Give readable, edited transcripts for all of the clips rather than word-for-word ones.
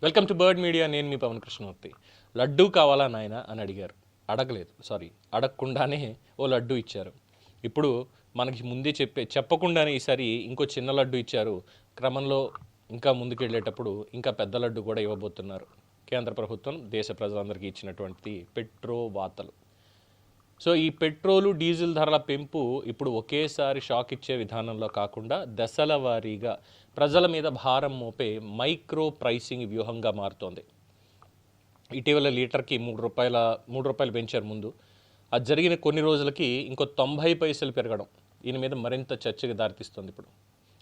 Welcome to bird media. నేను మీ పవన్ కృష్ణమూర్తి. లడ్డూ కావాలా నాయన అని అడిగారు. అడగకుండానే ఓ లడ్డూ ఇచ్చారు. ఇప్పుడు మనకి ముందే చెప్పకుండానే ఈసారి ఇంకో చిన్న లడ్డు ఇచ్చారు. క్రమంలో ఇంకా ముందుకెళ్ళేటప్పుడు ఇంకా పెద్ద లడ్డు కూడా ఇవ్వబోతున్నారు. కేంద్ర ప్రభుత్వం దేశ ప్రజలందరికీ ఇచ్చినటువంటి పెట్రో వార్తలు. సో ఈ పెట్రోలు డీజిల్ ధరల పెంపు ఇప్పుడు ఒకేసారి షాక్ ఇచ్చే విధానంలో కాకుండా దశల వారీగా ప్రజల మీద భారం మోపే మైక్రో ప్రైసింగ్ వ్యూహంగా మారుతోంది. ఇటీవల లీటర్కి మూడు రూపాయలు పెంచారు ముందు. అది జరిగిన కొన్ని రోజులకి ఇంకో 90 పైసలు పెరగడం దీని మీద మరింత చర్చకు దారితీస్తుంది. ఇప్పుడు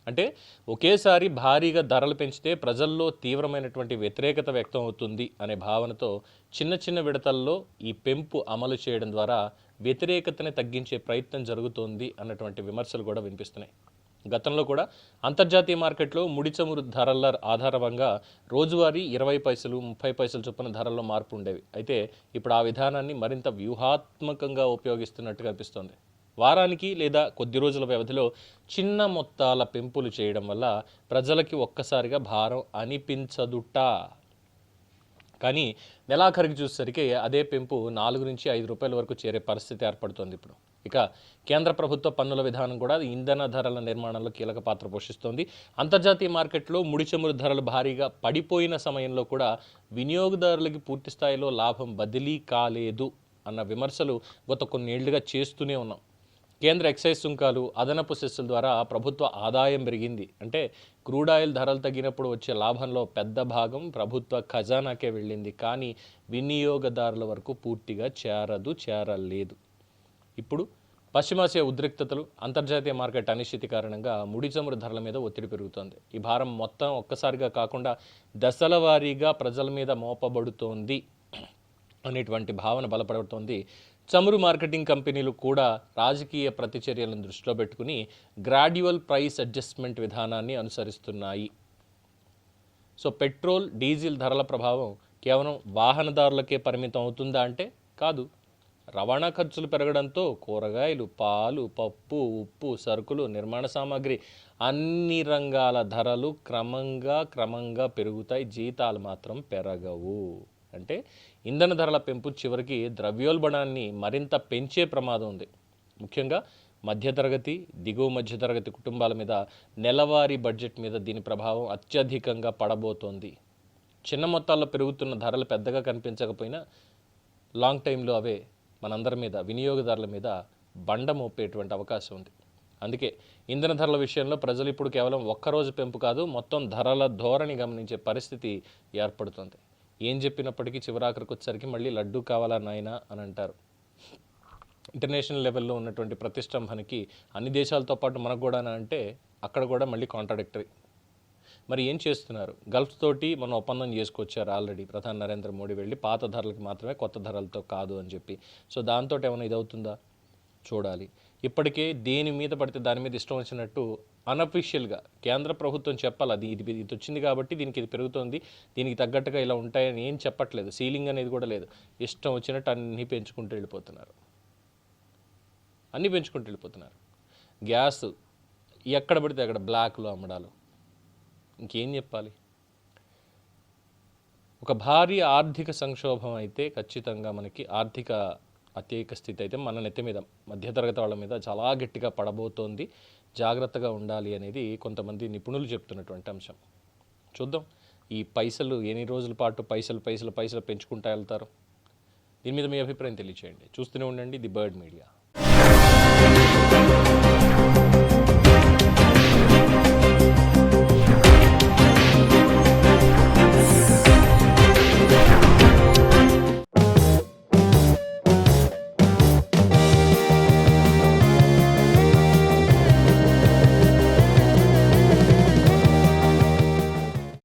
అంటే ఒకేసారి భారీగా ధరలు పెంచితే ప్రజల్లో తీవ్రమైనటువంటి వ్యతిరేకత వ్యక్తం అవుతుంది అనే భావనతో చిన్న చిన్న విడతల్లో ఈ పెంపు అమలు చేయడం ద్వారా వ్యతిరేకతని తగ్గించే ప్రయత్నం జరుగుతోంది అన్నటువంటి విమర్శలు కూడా వినిపిస్తున్నాయి. గతంలో కూడా అంతర్జాతీయ మార్కెట్లో ముడి చమురు ధరల ఆధారంగా రోజువారీ 20 పైసలు 30 పైసలు చొప్పున ధరల్లో మార్పు ఉండేవి. అయితే ఇప్పుడు ఆ విధానాన్ని మరింత వ్యూహాత్మకంగా ఉపయోగిస్తున్నట్టు కనిపిస్తోంది. వారానికి లేదా కొద్ది రోజుల వ్యవధిలో చిన్న మొత్తాల పెంపులు చేయడం వల్ల ప్రజలకి ఒక్కసారిగా భారం అనిపించదుట. కానీ నెలాఖరికి చూసేసరికి అదే పెంపు 4 నుంచి 5 రూపాయల వరకు చేరే పరిస్థితి ఏర్పడుతోంది. ఇప్పుడు ఇక కేంద్ర ప్రభుత్వ పన్నుల విధానం కూడా ఇంధన ధరల నిర్మాణంలో కీలక పాత్ర పోషిస్తోంది. అంతర్జాతీయ మార్కెట్లో ముడి చమురు ధరలు భారీగా పడిపోయిన సమయంలో కూడా వినియోగదారులకి పూర్తి స్థాయిలో లాభం బదిలీ కాలేదు అన్న విమర్శలు గత కొన్నేళ్లుగా చేస్తూనే ఉన్నాం. కేంద్ర ఎక్సైజ్ సుంకాలు, అదనపు సెస్సుల ద్వారా ప్రభుత్వ ఆదాయం పెరిగింది. అంటే క్రూడ్ ఆయిల్ ధరలు తగ్గినప్పుడు వచ్చే లాభంలో పెద్ద భాగం ప్రభుత్వ ఖజానాకే వెళ్ళింది. కానీ వినియోగదారుల వరకు పూర్తిగా చేరలేదు. ఇప్పుడు పశ్చిమాసియా ఉద్రిక్తతలు, అంతర్జాతీయ మార్కెట్ అనిశ్చితి కారణంగా ముడి చమురు ధరల మీద ఒత్తిడి పెరుగుతోంది. ఈ భారం మొత్తం ఒక్కసారిగా కాకుండా దశల వారీగా ప్రజల మీద మోపబడుతోంది అనేటువంటి భావన బలపడుతోంది. చమురు మార్కెటింగ్ కంపెనీలు కూడా రాజకీయ ప్రతిచర్యలను దృష్టిలో పెట్టుకుని గ్రాడ్యువల్ ప్రైస్ అడ్జస్ట్మెంట్ విధానాన్ని అనుసరిస్తున్నాయి. సో పెట్రోల్, డీజిల్ ధరల ప్రభావం కేవలం వాహనదారులకే పరిమితం అవుతుందా అంటే కాదు. రవాణా ఖర్చులు పెరగడంతో కూరగాయలు, పాలు, పప్పు, ఉప్పు, సరుకులు, నిర్మాణ సామాగ్రి అన్ని రంగాల ధరలు క్రమంగా పెరుగుతాయి. జీతాలు మాత్రం పెరగవు. అంటే ఇంధన ధరల పెంపు చివరికి ద్రవ్యోల్బణాన్ని మరింత పెంచే ప్రమాదం ఉంది. ముఖ్యంగా మధ్యతరగతి, దిగువ మధ్యతరగతి కుటుంబాల మీద నెలవారీ బడ్జెట్ మీద దీని ప్రభావం అత్యధికంగా పడబోతోంది. చిన్న మొత్తాల్లో పెరుగుతున్న ధరలు పెద్దగా కనిపించకపోయినా లాంగ్ టైంలో అవే మనందరి మీద, వినియోగదారుల మీద బండ మోపేటువంటి అవకాశం ఉంది. అందుకే ఇంధన ధరల విషయంలో ప్రజలు ఇప్పుడు కేవలం ఒక్కరోజు పెంపు కాదు, మొత్తం ధరల ధోరణి గమనించే పరిస్థితి ఏర్పడుతుంది. ఏం చెప్పినప్పటికీ చివరాఖరికి వచ్చేసరికి మళ్ళీ లడ్డూ కావాలా నాయనా అని అంటారు. ఇంటర్నేషనల్ లెవెల్లో ఉన్నటువంటి ప్రతిష్టంభనకి అన్ని దేశాలతో పాటు మనకు కూడా అంటే అక్కడ కూడా మళ్ళీ కాంట్రాడిక్టరీ. మరి ఏం చేస్తున్నారు? గల్ఫ్ తోటి మనం ఒప్పందం చేసుకొచ్చారు ఆల్రెడీ. ప్రధాని నరేంద్ర మోడీ వెళ్ళి పాత ధరలకి మాత్రమే, కొత్త ధరలతో కాదు అని చెప్పి. సో దాంతో ఏమైనా ఇది అవుతుందా చూడాలి. ఇప్పటికే దేని మీద పడితే దాని మీద ఇష్టం వచ్చినట్టు అన్అఫీషియల్గా కేంద్ర ప్రభుత్వం చెప్పాలి. అది ఇది వచ్చింది కాబట్టి దీనికి ఇది పెరుగుతుంది, దీనికి తగ్గట్టుగా ఇలా ఉంటాయని ఏం చెప్పట్లేదు. సీలింగ్ అనేది కూడా లేదు. ఇష్టం వచ్చినట్టు అన్నీ పెంచుకుంటూ వెళ్ళిపోతున్నారు. గ్యాస్ ఎక్కడ పడితే అక్కడ బ్లాక్లో అమ్మడాలు. ఇంకేం చెప్పాలి? ఒక భారీ ఆర్థిక సంక్షోభం అయితే ఖచ్చితంగా మనకి ఆర్థిక అత్యయిక స్థితి అయితే మన నెత్తి మీద, మధ్యతరగతి వాళ్ళ మీద చాలా గట్టిగా పడబోతోంది. జాగ్రత్తగా ఉండాలి అనేది కొంతమంది నిపుణులు చెప్తున్నటువంటి అంశం. చూద్దాం ఈ పైసలు ఎన్ని రోజుల పాటు పైసలు పెంచుకుంటూ వెళ్తారు. దీని మీద మీ అభిప్రాయం తెలియచేయండి. చూస్తూనే ఉండండి ది బర్డ్ మీడియా.